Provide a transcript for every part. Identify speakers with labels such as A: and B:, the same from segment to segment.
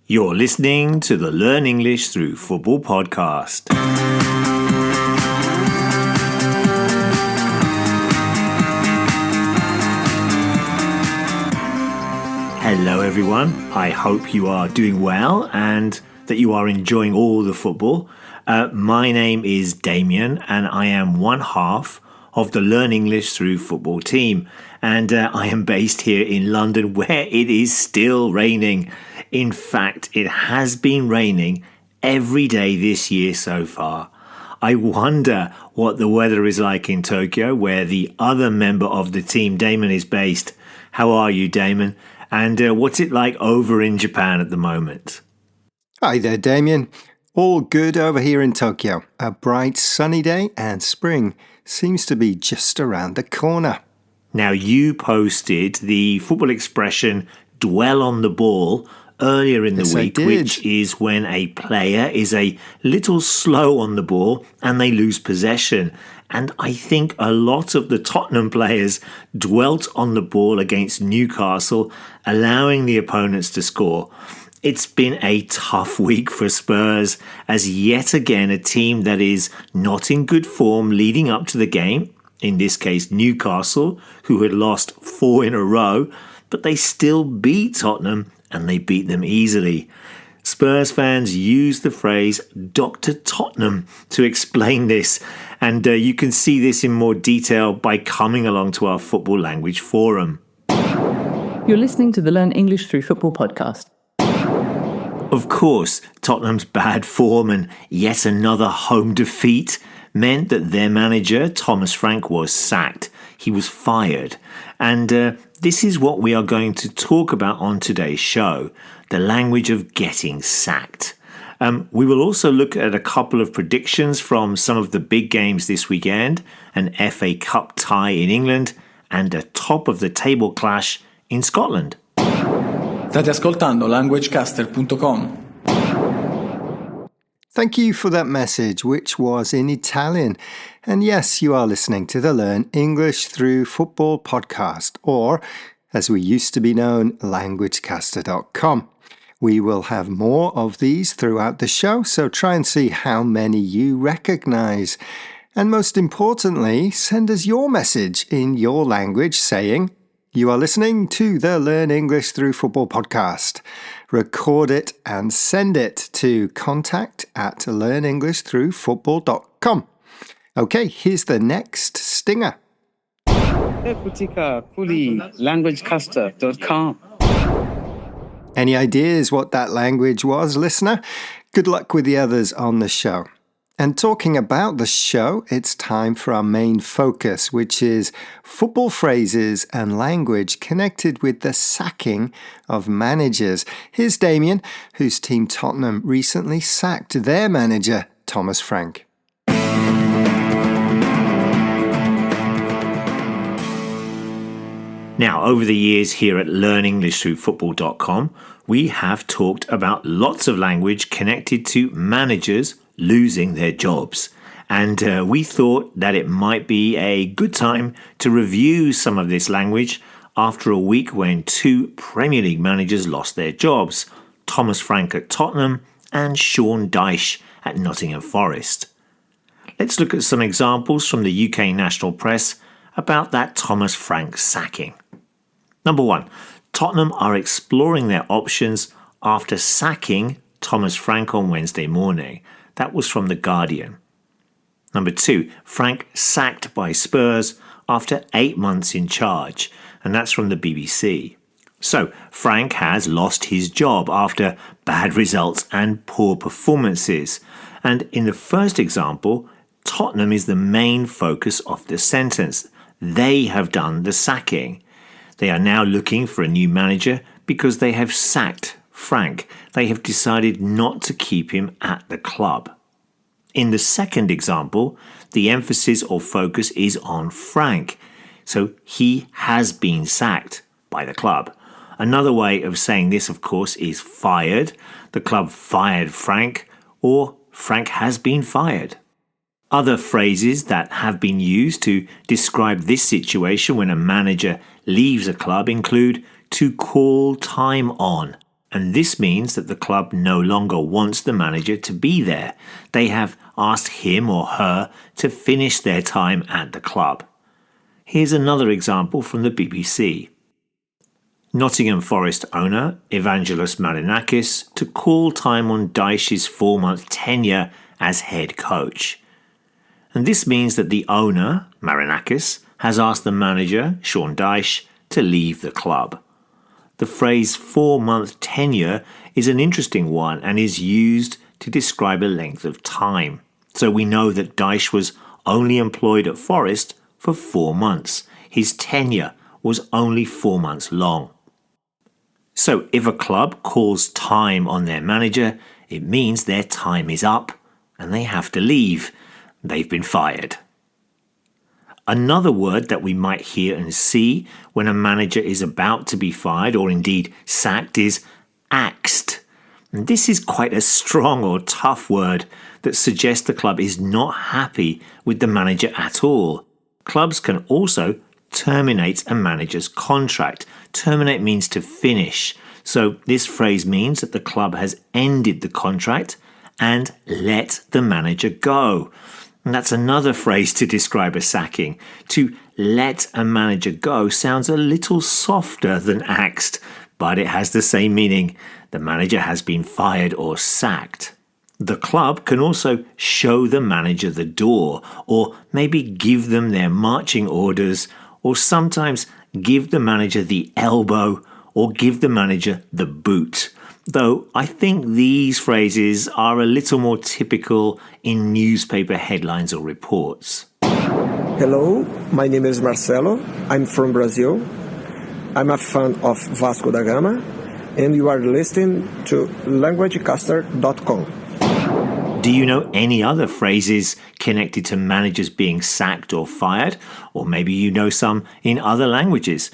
A: You're listening to the Learn English Through Football podcast. Hello everyone, I hope you are doing well and that you are enjoying all the football. My name is Damien and I am one half of the Learn English Through Football team, and I am based here in London where it is still raining. In fact, it has been raining every day this year so far. I wonder what the weather is like in Tokyo, where the other member of the team, Damon, is based. How are you, Damon? And what's it like over in Japan at the moment?
B: Hi there, Damien. All good over here in Tokyo. A bright sunny day and spring seems to be just around the corner.
A: Now, you posted the football expression dwell on the ball earlier in the week, which is when a player is a little slow on the ball and they lose possession. And I think a lot of the Tottenham players dwelt on the ball against Newcastle, allowing the opponents to score. It's been a tough week for Spurs, as yet again a team that is not in good form leading up to the game, in this case Newcastle, who had lost 4 in a row, but they still beat Tottenham and they beat them easily. Spurs fans use the phrase Dr. Tottenham to explain this, and you can see this in more detail by coming along to our Football Language Forum.
C: You're listening to the Learn English Through Football podcast.
A: Of course, Tottenham's bad form and yet another home defeat meant that their manager, Thomas Frank, was sacked. He was fired. And this is what we are going to talk about on today's show, the language of getting sacked. We will also look at a couple of predictions from some of the big games this weekend, an FA Cup tie in England and a top-of-the-table clash in Scotland.
D: State ascoltando languagecaster.com.
B: Thank you for that message, which was in Italian. And yes, you are listening to the Learn English Through Football podcast, or, as we used to be known, languagecaster.com. We will have more of these throughout the show, so try and see how many you recognize. And most importantly, send us your message in your language saying, you are listening to the Learn English Through Football podcast. Record it and send it to contact@learnenglishthroughfootball.com. Okay, here's the next stinger.
E: languagecaster.com.
B: Any ideas what that language was, listener? Good luck with the others on the show. And talking about the show, it's time for our main focus, which is football phrases and language connected with the sacking of managers. Here's Damien, whose team Tottenham recently sacked their manager, Thomas Frank.
A: Now, over the years here at LearnEnglishThroughFootball.com, we have talked about lots of language connected to managers losing their jobs. And we thought that it might be a good time to review some of this language after a week when 2 Premier League managers lost their jobs, Thomas Frank at Tottenham and Sean Dyche at Nottingham Forest. Let's look at some examples from the UK national press about that Thomas Frank sacking. Number 1, Tottenham are exploring their options after sacking Thomas Frank on Wednesday morning. That was from The Guardian. Number 2, Frank sacked by Spurs after 8 months in charge, and that's from the BBC. So, Frank has lost his job after bad results and poor performances. And in the first example, Tottenham is the main focus of the sentence. They have done the sacking. They are now looking for a new manager because they have sacked Frank. They have decided not to keep him at the club. In the second example, the emphasis or focus is on Frank. So he has been sacked by the club. Another way of saying this, of course, is fired. The club fired Frank, or Frank has been fired. Other phrases that have been used to describe this situation when a manager leaves a club include to call time on. And this means that the club no longer wants the manager to be there. They have asked him or her to finish their time at the club. Here's another example from the BBC. Nottingham Forest owner Evangelos Marinakis to call time on Dyche's 4-month tenure as head coach. And this means that the owner, Marinakis, has asked the manager, Sean Dyche, to leave the club. The phrase 4-month tenure is an interesting one and is used to describe a length of time. So we know that Dyche was only employed at Forest for 4 months. His tenure was only 4 months long. So if a club calls time on their manager, it means their time is up and they have to leave. They've been fired. Another word that we might hear and see when a manager is about to be fired or indeed sacked is axed. And this is quite a strong or tough word that suggests the club is not happy with the manager at all. Clubs can also terminate a manager's contract. Terminate means to finish. So this phrase means that the club has ended the contract and let the manager go. And that's another phrase to describe a sacking. To let a manager go sounds a little softer than axed, but it has the same meaning. The manager has been fired or sacked. The club can also show the manager the door, or maybe give them their marching orders, or sometimes give the manager the elbow, or give the manager the boot. Though I think these phrases are a little more typical in newspaper headlines or reports.
E: Hello, my name is Marcelo. I'm from Brazil. I'm a fan of Vasco da Gama, and you are listening to languagecaster.com.
A: Do you know any other phrases connected to managers being sacked or fired? Or maybe you know some in other languages.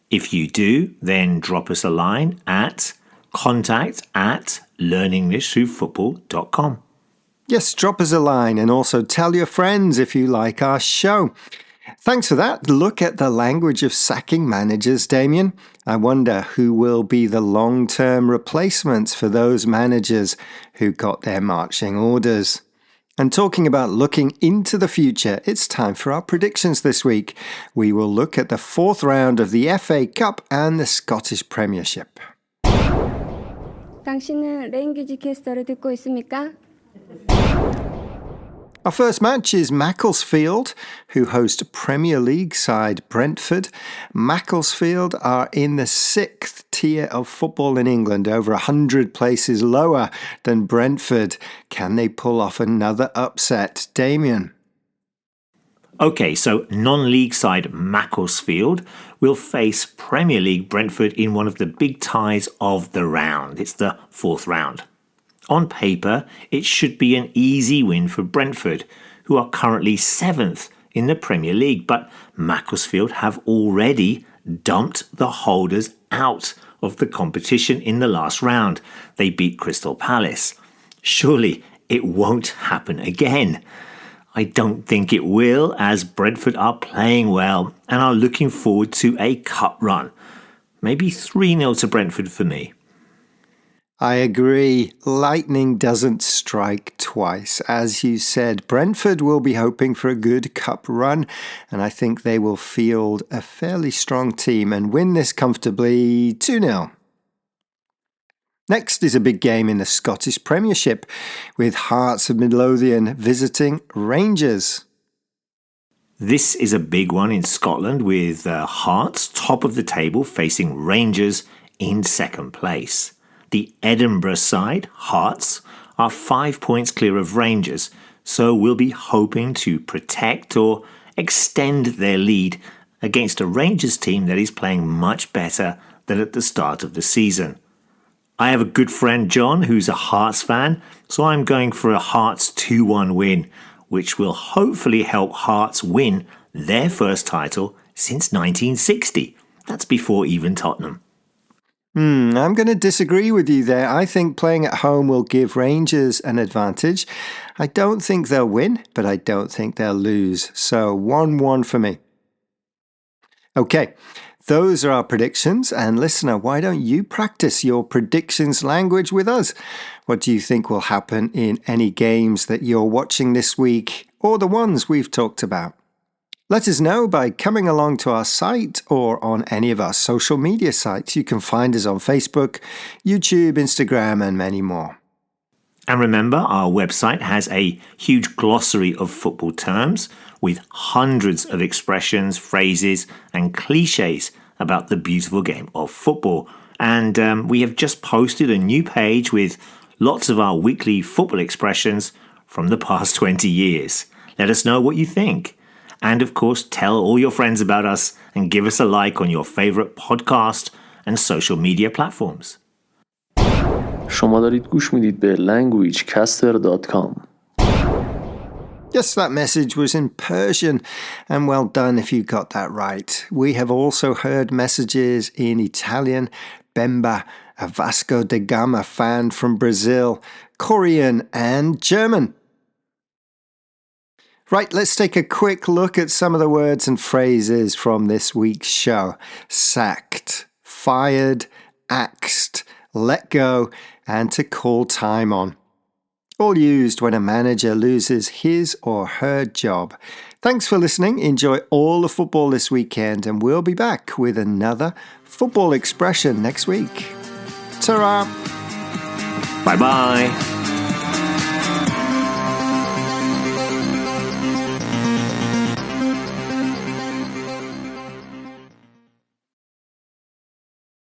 A: If you do, then drop us a line at contact@learnenglishthroughfootball.com.
B: Yes, drop us a line and also tell your friends if you like our show. Thanks for that. Look at the language of sacking managers, Damien. I wonder who will be the long-term replacements for those managers who got their marching orders. And talking about looking into the future, it's time for our predictions this week. We will look at the 4th round of the FA Cup and the Scottish Premiership.
F: 당신은 랭귀지 캐스터를 듣고 있습니까?
B: Our first match is Macclesfield, who host Premier League side Brentford. Macclesfield are in the 6th tier of football in England, over 100 places lower than Brentford. Can they pull off another upset? Damien?
A: Okay, so non-league side Macclesfield will face Premier League Brentford in one of the big ties of the round. It's the 4th round. On paper, it should be an easy win for Brentford, who are currently 7th in the Premier League, but Macclesfield have already dumped the holders out of the competition in the last round. They beat Crystal Palace. Surely it won't happen again. I don't think it will, as Brentford are playing well and are looking forward to a cup run. Maybe 3-0 to Brentford for me.
B: I agree. Lightning doesn't strike twice. As you said, Brentford will be hoping for a good cup run, and I think they will field a fairly strong team and win this comfortably 2-0. Next is a big game in the Scottish Premiership, with Hearts of Midlothian visiting Rangers.
A: This is a big one in Scotland, with Hearts top of the table facing Rangers in 2nd place. The Edinburgh side, Hearts, are 5 points clear of Rangers, so we'll be hoping to protect or extend their lead against a Rangers team that is playing much better than at the start of the season. I have a good friend, John, who's a Hearts fan, so I'm going for a Hearts 2-1 win, which will hopefully help Hearts win their first title since 1960. That's before even Tottenham.
B: I'm going to disagree with you there. I think playing at home will give Rangers an advantage. I don't think they'll win, but I don't think they'll lose. So 1-1 for me. Okay, Those are our predictions, and listener, why don't you practice your predictions language with us? What do you think will happen in any games that you're watching this week, or the ones we've talked about? Let us know by coming along to our site or on any of our social media sites. You can find us on Facebook, YouTube, Instagram, and many more.
A: And remember, our website has a huge glossary of football terms with hundreds of expressions, phrases, and cliches about the beautiful game of football. And we have just posted a new page with lots of our weekly football expressions from the past 20 years. Let us know what you think. And of course, tell all your friends about us and give us a like on your favorite podcast and social media platforms.
G: شما دارید گوش میدید به languagecaster.com.
B: Yes, that message was in Persian, and well done if you got that right. We have also heard messages in Italian, Bemba, a Vasco da Gama fan from Brazil, Korean, and German. Right, let's take a quick look at some of the words and phrases from this week's show. Sacked, fired, axed, let go, and to call time on. All used when a manager loses his or her job. Thanks for listening. Enjoy all the football this weekend, and we'll be back with another football expression next week. Ta-ra!
A: Bye-bye.